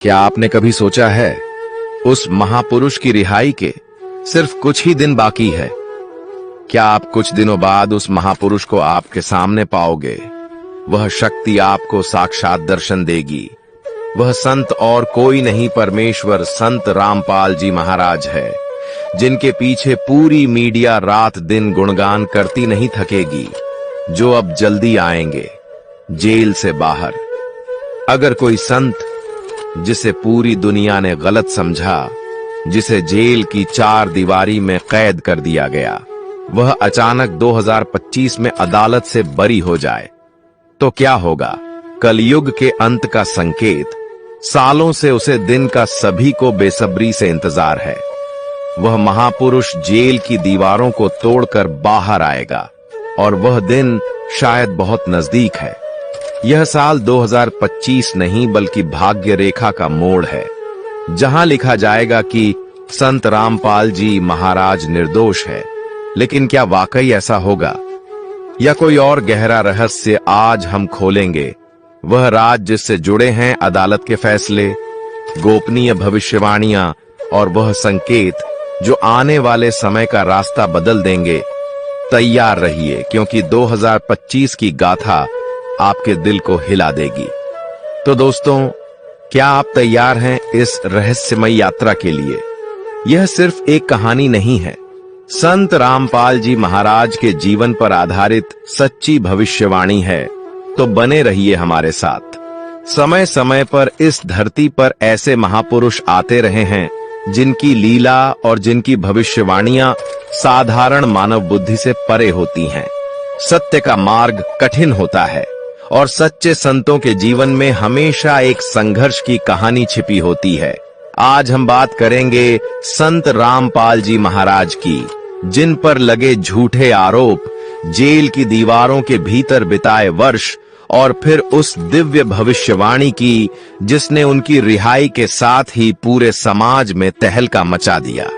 क्या आपने कभी सोचा है उस महापुरुष की रिहाई के सिर्फ कुछ ही दिन बाकी है? क्या आप कुछ दिनों बाद उस महापुरुष को आपके सामने पाओगे? वह शक्ति आपको साक्षात दर्शन देगी। वह संत और कोई नहीं, परमेश्वर संत रामपाल जी महाराज है, जिनके पीछे पूरी मीडिया रात दिन गुणगान करती नहीं थकेगी, जो अब जल्दी आएंगे जेल से बाहर। अगर कोई संत जिसे पूरी दुनिया ने गलत समझा, जिसे जेल की 4 दीवारी में कैद कर दिया गया, वह अचानक 2025 में अदालत से बरी हो जाए तो क्या होगा? कलयुग के अंत का संकेत। सालों से उसे दिन का सभी को बेसब्री से इंतजार है। वह महापुरुष जेल की दीवारों को तोड़कर बाहर आएगा और वह दिन शायद बहुत नजदीक है। यह साल 2025 नहीं बल्कि भाग्य रेखा का मोड़ है, जहां लिखा जाएगा कि संत रामपाल जी महाराज निर्दोष है। लेकिन क्या वाकई ऐसा होगा या कोई और गहरा रहस्य आज हम खोलेंगे? वह राज जिससे जुड़े हैं अदालत के फैसले, गोपनीय भविष्यवाणियां और वह संकेत जो आने वाले समय का रास्ता बदल देंगे। तैयार रहिए, क्योंकि 2025 की गाथा आपके दिल को हिला देगी। तो दोस्तों, क्या आप तैयार हैं इस रहस्यमय यात्रा के लिए? यह सिर्फ एक कहानी नहीं है, संत रामपाल जी महाराज के जीवन पर आधारित सच्ची भविष्यवाणी है। तो बने रहिए हमारे साथ। समय समय पर इस धरती पर ऐसे महापुरुष आते रहे हैं जिनकी लीला और जिनकी भविष्यवाणियां साधारण मानव बुद्धि से परे होती हैं। सत्य का मार्ग कठिन होता है और सच्चे संतों के जीवन में हमेशा एक संघर्ष की कहानी छिपी होती है। आज हम बात करेंगे संत रामपाल जी महाराज की, जिन पर लगे झूठे आरोप, जेल की दीवारों के भीतर बिताए वर्ष और फिर उस दिव्य भविष्यवाणी की जिसने उनकी रिहाई के साथ ही पूरे समाज में तहलका मचा दिया।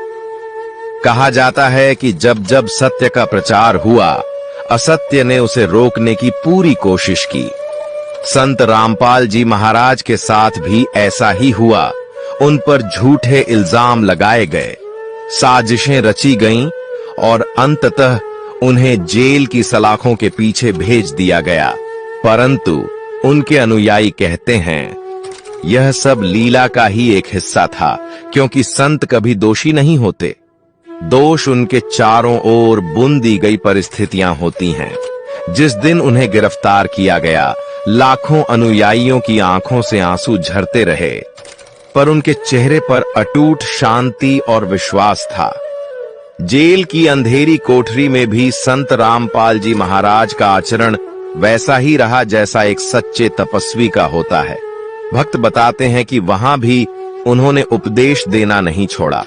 कहा जाता है कि जब जब सत्य का प्रचार हुआ, असत्य ने उसे रोकने की पूरी कोशिश की। संत रामपाल जी महाराज के साथ भी ऐसा ही हुआ। उन पर झूठे इल्जाम लगाए गए, साजिशें रची गईं और अंततः उन्हें जेल की सलाखों के पीछे भेज दिया गया। परंतु उनके अनुयायी कहते हैं यह सब लीला का ही एक हिस्सा था, क्योंकि संत कभी दोषी नहीं होते। दोष उनके चारों ओर बुन दी गई परिस्थितियां होती हैं। जिस दिन उन्हें गिरफ्तार किया गया, लाखों अनुयायियों की आंखों से आंसू झरते रहे, पर उनके चेहरे पर अटूट शांति और विश्वास था। जेल की अंधेरी कोठरी में भी संत रामपाल जी महाराज का आचरण वैसा ही रहा जैसा एक सच्चे तपस्वी का होता है। भक्त बताते हैं कि वहां भी उन्होंने उपदेश देना नहीं छोड़ा,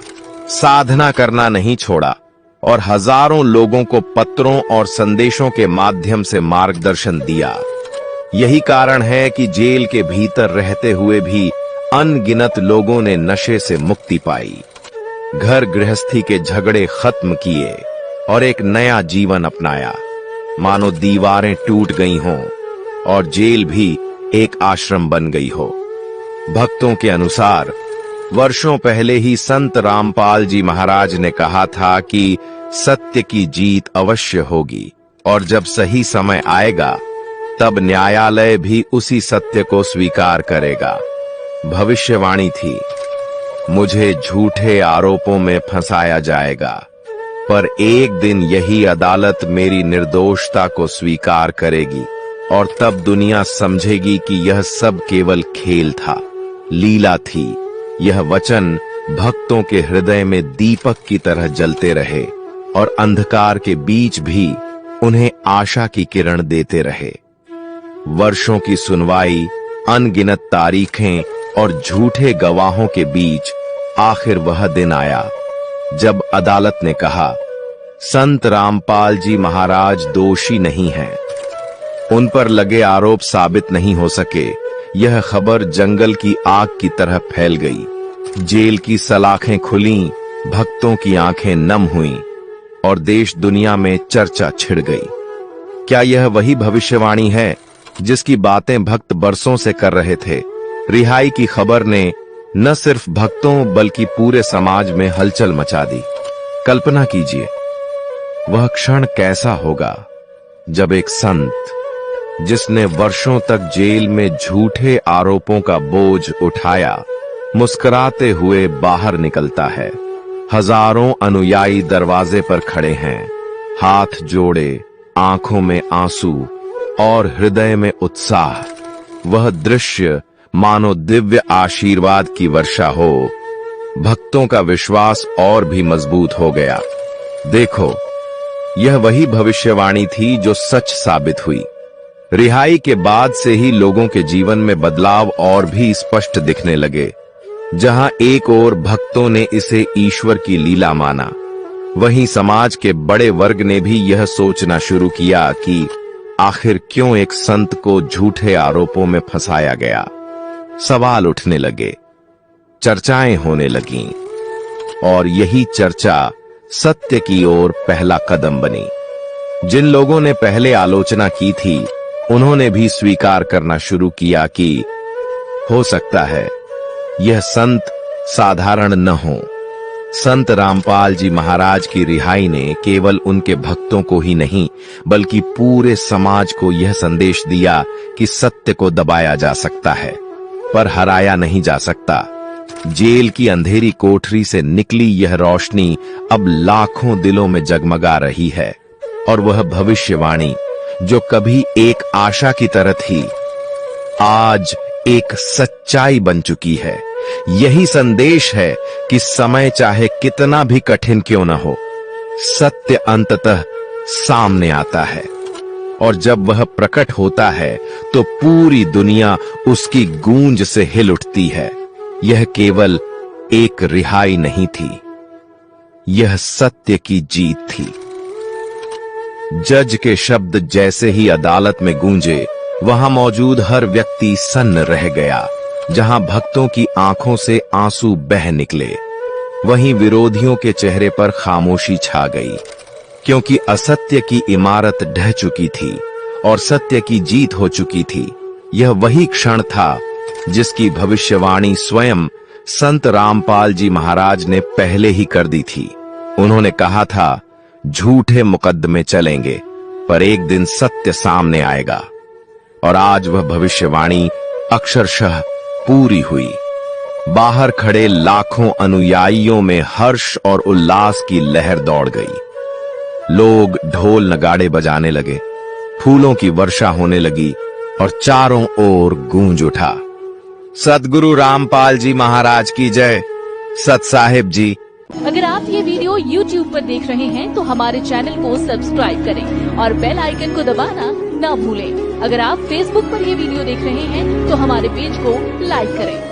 साधना करना नहीं छोड़ा और हजारों लोगों को पत्रों और संदेशों के माध्यम से मार्गदर्शन दिया। यही कारण है कि जेल के भीतर रहते हुए भी अनगिनत लोगों ने नशे से मुक्ति पाई, घर गृहस्थी के झगड़े खत्म किए और एक नया जीवन अपनाया। मानो दीवारें टूट गई हों और जेल भी एक आश्रम बन गई हो। भक्तों के अनुसार वर्षों पहले ही संत रामपाल जी महाराज ने कहा था कि सत्य की जीत अवश्य होगी और जब सही समय आएगा तब न्यायालय भी उसी सत्य को स्वीकार करेगा। भविष्यवाणी थी, मुझे झूठे आरोपों में फंसाया जाएगा, पर एक दिन यही अदालत मेरी निर्दोषता को स्वीकार करेगी और तब दुनिया समझेगी कि यह सब केवल खेल था, लीला थी। यह वचन भक्तों के हृदय में दीपक की तरह जलते रहे और अंधकार के बीच भी उन्हें आशा की किरण देते रहे। वर्षों की सुनवाई, अनगिनत तारीखें और झूठे गवाहों के बीच आखिर वह दिन आया जब अदालत ने कहा संत रामपाल जी महाराज दोषी नहीं हैं। उन पर लगे आरोप साबित नहीं हो सके। यह खबर जंगल की आग की तरह फैल गई। जेल की सलाखें खुलीं, भक्तों की आंखें नम हुईं और देश दुनिया में चर्चा छिड़ गई। क्या यह वही भविष्यवाणी है जिसकी बातें भक्त बरसों से कर रहे थे? रिहाई की खबर ने न सिर्फ भक्तों बल्कि पूरे समाज में हलचल मचा दी। कल्पना कीजिए, वह क्षण कैसा होगा जब एक संत, जिसने वर्षों तक जेल में झूठे आरोपों का बोझ उठाया, मुस्कुराते हुए बाहर निकलता है। हजारों अनुयायी दरवाजे पर खड़े हैं, हाथ जोड़े, आंखों में आंसू और हृदय में उत्साह। वह दृश्य मानो दिव्य आशीर्वाद की वर्षा हो। भक्तों का विश्वास और भी मजबूत हो गया। देखो, यह वही भविष्यवाणी थी जो सच साबित हुई। रिहाई के बाद से ही लोगों के जीवन में बदलाव और भी स्पष्ट दिखने लगे। जहां एक ओर भक्तों ने इसे ईश्वर की लीला माना, वहीं समाज के बड़े वर्ग ने भी यह सोचना शुरू किया कि आखिर क्यों एक संत को झूठे आरोपों में फंसाया गया। सवाल उठने लगे, चर्चाएं होने लगीं, और यही चर्चा सत्य की ओर पहला कदम बनी। जिन लोगों ने पहले आलोचना की थी, उन्होंने भी स्वीकार करना शुरू किया कि हो सकता है यह संत साधारण न हो। संत रामपाल जी महाराज की रिहाई ने केवल उनके भक्तों को ही नहीं, बल्कि पूरे समाज को यह संदेश दिया कि सत्य को दबाया जा सकता है, पर हराया नहीं जा सकता। जेल की अंधेरी कोठरी से निकली यह रोशनी अब लाखों दिलों में जगमगा रही है, और वह भविष्यवाणी जो कभी एक आशा की तरह थी, आज एक सच्चाई बन चुकी है। यही संदेश है कि समय चाहे कितना भी कठिन क्यों न हो, सत्य अंततः सामने आता है, और जब वह प्रकट होता है तो पूरी दुनिया उसकी गूंज से हिल उठती है। यह केवल एक रिहाई नहीं थी, यह सत्य की जीत थी। जज के शब्द जैसे ही अदालत में गूंजे, वहां मौजूद हर व्यक्ति सन्न रह गया। जहां भक्तों की आंखों से आंसू बह निकले, वहीं विरोधियों के चेहरे पर खामोशी छा गई, क्योंकि असत्य की इमारत ढह चुकी थी और सत्य की जीत हो चुकी थी। यह वही क्षण था जिसकी भविष्यवाणी स्वयं संत रामपाल जी महाराज ने पहले ही कर दी थी। उन्होंने कहा था, झूठे मुकदमे चलेंगे, पर एक दिन सत्य सामने आएगा। और आज वह भविष्यवाणी अक्षरशः पूरी हुई। बाहर खड़े लाखों अनुयायियों में हर्ष और उल्लास की लहर दौड़ गई। लोग ढोल नगाड़े बजाने लगे, फूलों की वर्षा होने लगी, और चारों ओर गूंज उठा, सद्गुरु रामपाल जी महाराज की जय, सत साहिब जी। अगर आप ये वीडियो YouTube पर देख रहे हैं तो हमारे चैनल को सब्सक्राइब करें और बेल आइकन को दबाना न भूलें। अगर आप Facebook पर ये वीडियो देख रहे हैं तो हमारे पेज को लाइक करें।